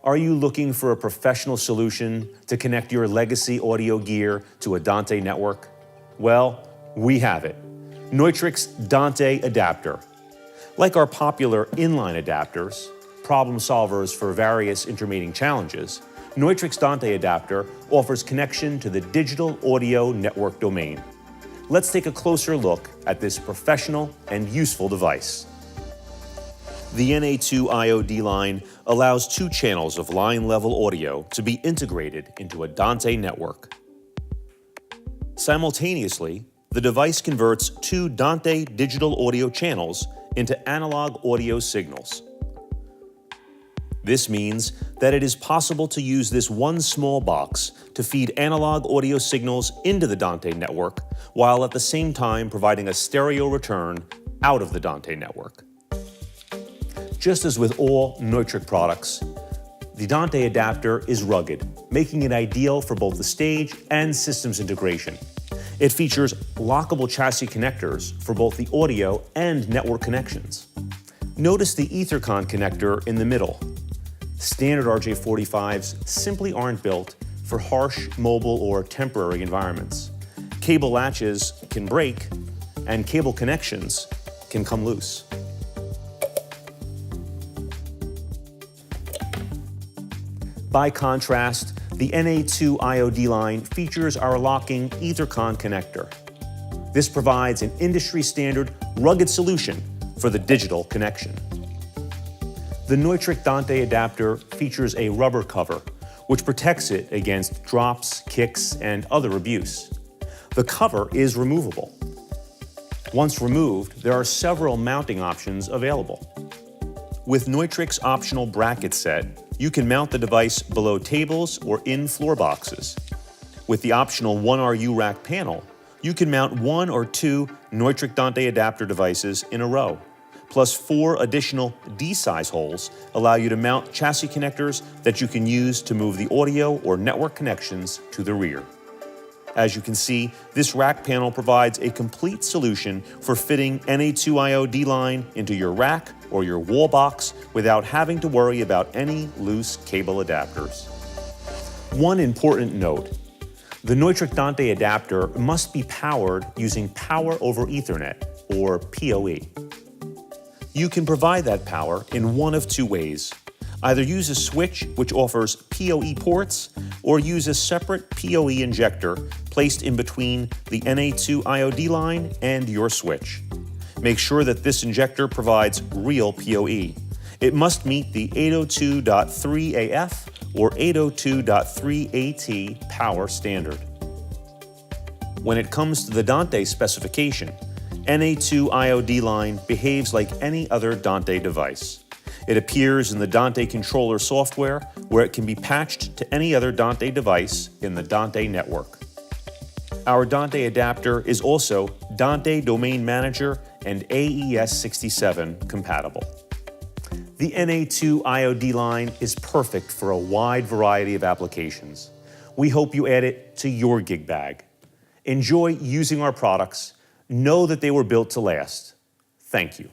Are you looking for a professional solution to connect your legacy audio gear to a Dante network? Well, we have it. Neutric's Dante adapter. Like our popular inline adapters, problem solvers for various intermeeting challenges, Neutric's Dante adapter offers connection to the digital audio network domain. Let's take a closer look at this professional and useful device. The NA2-IO-DLINE allows 2 channels of line-level audio to be integrated into a Dante network. Simultaneously, the device converts 2 Dante digital audio channels into analog audio signals. This means that it is possible to use this one small box to feed analog audio signals into the Dante network, while at the same time providing a stereo return out of the Dante network. Just as with all Neutric products, the Dante adapter is rugged, making it ideal for both the stage and systems integration. It features lockable chassis connectors for both the audio and network connections. Notice the EtherCon connector in the middle. Standard RJ45s simply aren't built for harsh, mobile, or temporary environments. Cable latches can break, and cable connections can come loose. By contrast, the NA2-IO-DLINE features our locking EtherCon connector. This provides an industry-standard, rugged solution for the digital connection. The Neutric Dante adapter features a rubber cover, which protects it against drops, kicks, and other abuse. The cover is removable. Once removed, there are several mounting options available. With Neutric's optional bracket set, you can mount the device below tables or in floor boxes. With the optional 1RU rack panel, you can mount 1 or 2 Neutric Dante adapter devices in a row. Plus 4 additional D-size holes allow you to mount chassis connectors that you can use to move the audio or network connections to the rear. As you can see, this rack panel provides a complete solution for fitting NA2-IO-DLINE into your rack or your wall box without having to worry about any loose cable adapters. One important note: the Neutric Dante adapter must be powered using Power over Ethernet, or PoE. You can provide that power in one of 2 ways. Either use a switch which offers PoE ports, or use a separate PoE injector placed in between the NA2-IO-DLINE and your switch. Make sure that this injector provides real PoE. It must meet the 802.3AF or 802.3AT power standard. When it comes to the Dante specification, NA2-IO-DLINE behaves like any other Dante device. It appears in the Dante controller software, where it can be patched to any other Dante device in the Dante network. Our Dante adapter is also Dante Domain Manager and AES67 compatible. The NA2-IO-DLINE is perfect for a wide variety of applications. We hope you add it to your gig bag. Enjoy using our products. Know that they were built to last. Thank you.